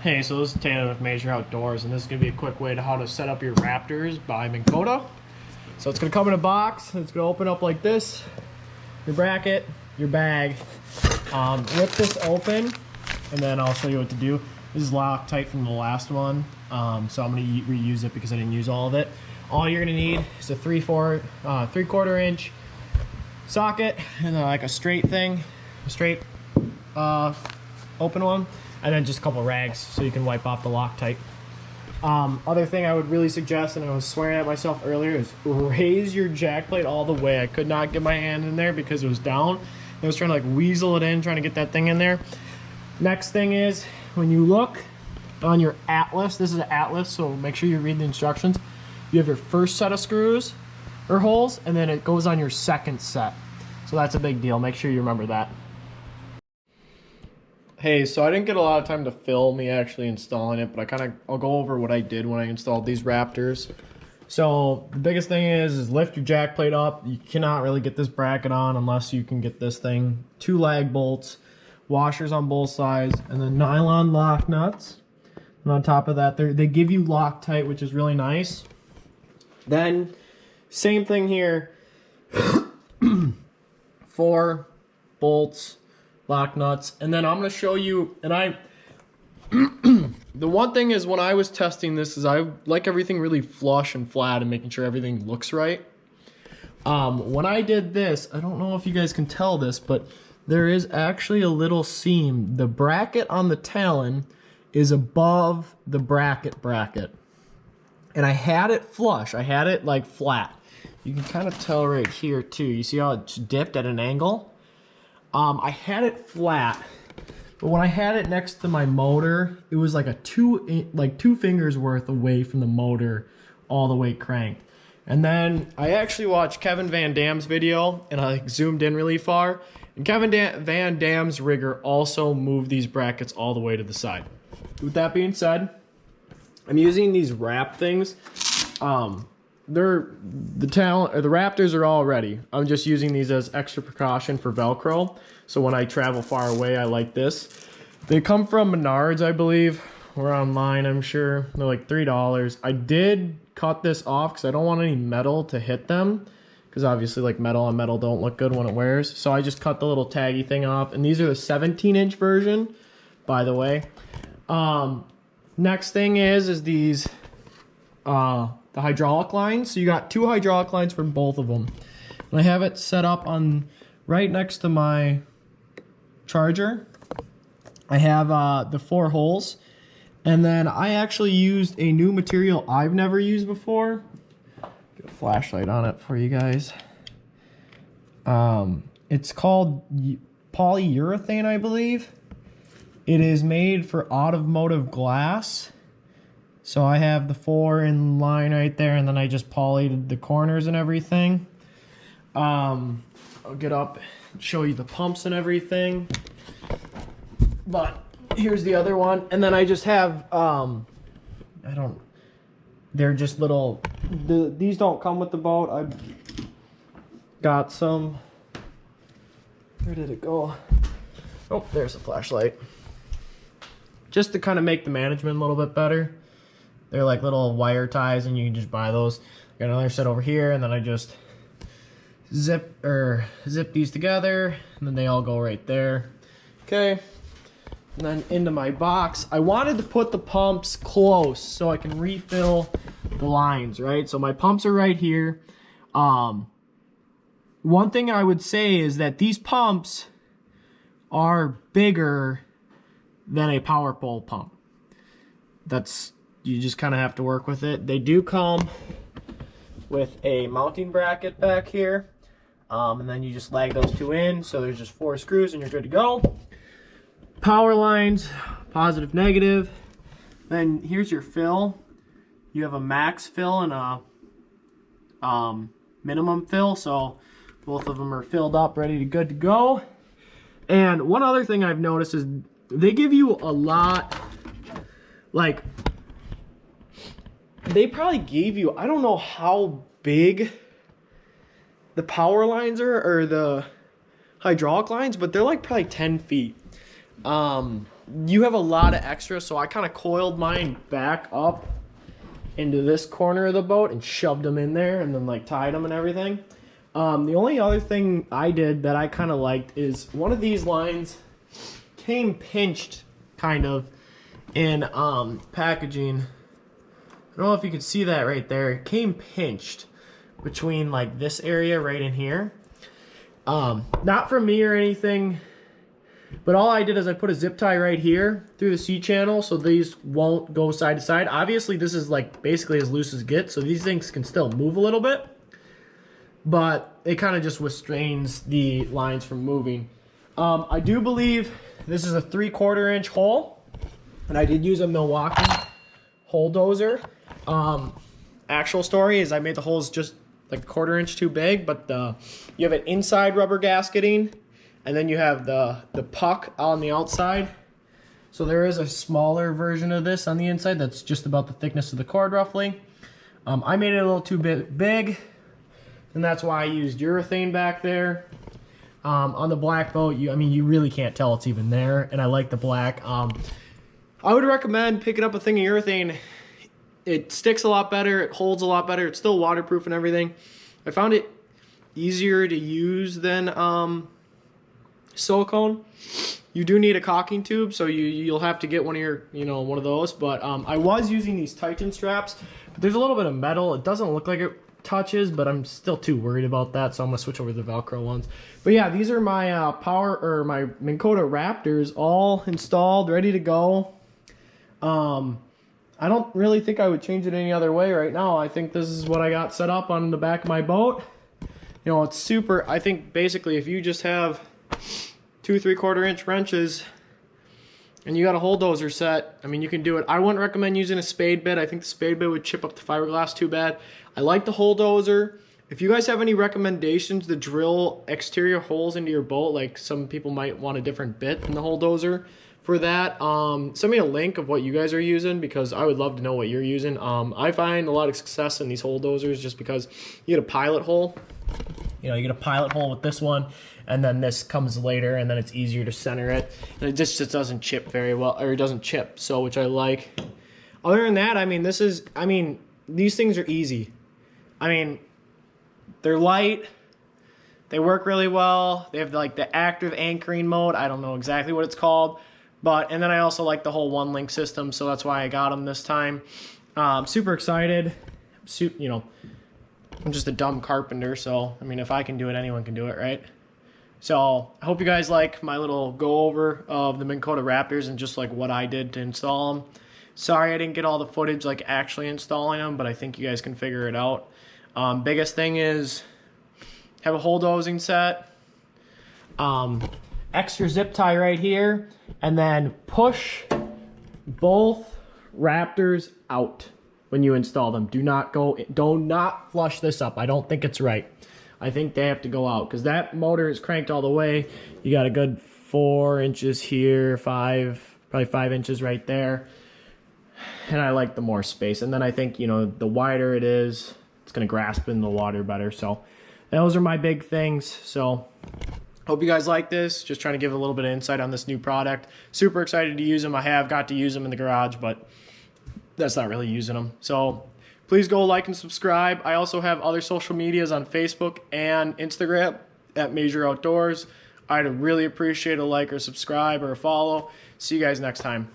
Hey, so this is Taylor with Major Outdoors, and this is going to be a quick way to how to set up your Raptors by Minn Kota. So it's going to come in a box. It's going to open up like this. Your bracket, your bag. Rip this open, and then I'll show you what to do. This is Loctite from the last one, so I'm going to reuse it because I didn't use all of it. All you're going to need is a 3/4 inch socket, and then like a straight thing, a straight open one. And then just a couple rags so you can wipe off the Loctite. Other thing I would really suggest, and I was swearing at myself earlier, is raise your jack plate all the way. I could not get my hand in there because it was down. I was trying to like weasel it in, trying to get that thing in there. Next thing is, when you look on your Atlas, this is an Atlas, so make sure you read the instructions. You have your first set of screws or holes, and then it goes on your second set. So that's a big deal. Make sure you remember that. Hey, so I didn't get a lot of time to film me actually installing it, but I'll go over what I did when I installed these Raptors. So the biggest thing is lift your jack plate up. You cannot really get this bracket on unless you can get this thing. 2 lag bolts, washers on both sides, and then nylon lock nuts. And on top of that, they give you Loctite, which is really nice. Then, same thing here. 4 bolts, lock nuts, and then I'm going to show you, and the one thing is when I was testing this is I like everything really flush and flat and making sure everything looks right. When I did this, I don't know if you guys can tell this, but there is actually a little seam. The bracket on the talon is above the bracket, and I had it flush. I had it like flat. You can kind of tell right here too. You see how it's dipped at an angle? I had it flat, but when I had it next to my motor, it was like a two fingers worth away from the motor, all the way cranked. And then I actually watched Kevin Van Dam's video, and I zoomed in really far. And Kevin Van Dam's rigger also moved these brackets all the way to the side. With that being said, I'm using these wrap things. The Raptors are all ready. I'm just using these as extra precaution for Velcro. So when I travel far away, I like this. They come from Menards, I believe, or online, I'm sure. They're like $3. I did cut this off because I don't want any metal to hit them, because obviously like metal on metal don't look good when it wears. So I just cut the little taggy thing off, and these are the 17-inch version, by the way. Next thing is these the hydraulic lines. So you got 2 hydraulic lines from both of them. And I have it set up on right next to my charger. I have the 4 holes. And then I actually used a new material I've never used before. Get a flashlight on it for you guys. It's called polyurethane, I believe. It is made for automotive glass. So I have the 4 in line right there, and then I just polyed the corners and everything. I'll get up and show you the pumps and everything. But here's the other one. And then I just have, they're just little, these don't come with the boat. I've got some, where did it go? Oh, there's the flashlight. Just to kind of make the management a little bit better. They're like little wire ties, and you can just buy those. Got another set over here, and then I just zip these together, and then they all go right there. Okay, and then into my box. I wanted to put the pumps close so I can refill the lines, right? So my pumps are right here. One thing I would say is that these pumps are bigger than a power pole pump. You just kind of have to work with it. They do come with a mounting bracket back here. And then you just lag those 2 in. So there's just 4 screws and you're good to go. Power lines, positive, negative. Then here's your fill. You have a max fill and a minimum fill. So both of them are filled up, ready to good to go. And one other thing I've noticed is they give you a lot, like, they probably gave you, I don't know how big the power lines are, or the hydraulic lines, but they're like probably 10 feet. you have a lot of extra, so I kind of coiled mine back up into this corner of the boat and shoved them in there and then like tied them and everything. The only other thing I did that I kind of liked is one of these lines came pinched kind of in packaging. I don't know if you can see that right there. It came pinched between like this area right in here. Not for me or anything, but all I did is I put a zip tie right here through the C channel so these won't go side to side. Obviously this is like basically as loose as it gets, so these things can still move a little bit, but it kind of just restrains the lines from moving. I do believe this is a 3/4 inch hole, and I did use a Milwaukee hole dozer. Actual story is I made the holes just like 1/4 inch too big, but you have an inside rubber gasketing, and then you have the puck on the outside. So there is a smaller version of this on the inside that's just about the thickness of the cord roughly. I made it a little too big, and that's why I used urethane back there. On the black boat, you really can't tell it's even there, and I like the black. I would recommend picking up a thing of urethane. It sticks a lot better, it holds a lot better, it's still waterproof and everything. I found it easier to use than silicone. You do need a caulking tube, so you'll have to get one of your, one of those. But I was using these Titan straps, but there's a little bit of metal. It doesn't look like it touches, but I'm still too worried about that, so I'm gonna switch over to the Velcro ones. But yeah, these are my my Minn Kota Raptors all installed, ready to go. I don't really think I would change it any other way right now. I think this is what I got set up on the back of my boat. It's super. I think basically if you just have 2 3/4 inch wrenches and you got a hole dozer set, you can do it. I wouldn't recommend using a spade bit. I think the spade bit would chip up the fiberglass too bad. I like the hole dozer. If you guys have any recommendations to drill exterior holes into your boat, like some people might want a different bit than the hole dozer for that, send me a link of what you guys are using, because I would love to know what you're using. I find a lot of success in these hole dozers just because you get a pilot hole. You get a pilot hole with this one, and then this comes later, and then it's easier to center it, and it just doesn't chip very well, or it doesn't chip, so which I like. Other than that, these things are easy. They're light, they work really well, they have like the active anchoring mode. I don't know exactly what it's called, and then I also like the whole one link system, so that's why I got them this time. Super excited. I'm just a dumb carpenter, so if I can do it, anyone can do it, right? So I hope you guys like my little go over of the Minn Kota Raptors and just like what I did to install them. Sorry I didn't get all the footage like actually installing them, but I think you guys can figure it out. Biggest thing is have a hole dozing set, extra zip tie right here, and then push both Raptors out when you install them. Do not flush this up. I don't think it's right. I think they have to go out because that motor is cranked all the way. You got a good 4 inches here, probably 5 inches right there. And I like the more space. And then I think, the wider it is, it's going to grasp in the water better. So those are my big things. So hope you guys like this. Just trying to give a little bit of insight on this new product. Super excited to use them. I have got to use them in the garage, but that's not really using them. So please go like and subscribe. I also have other social medias on Facebook and Instagram at Major Outdoors. I'd really appreciate a like or subscribe or a follow. See you guys next time.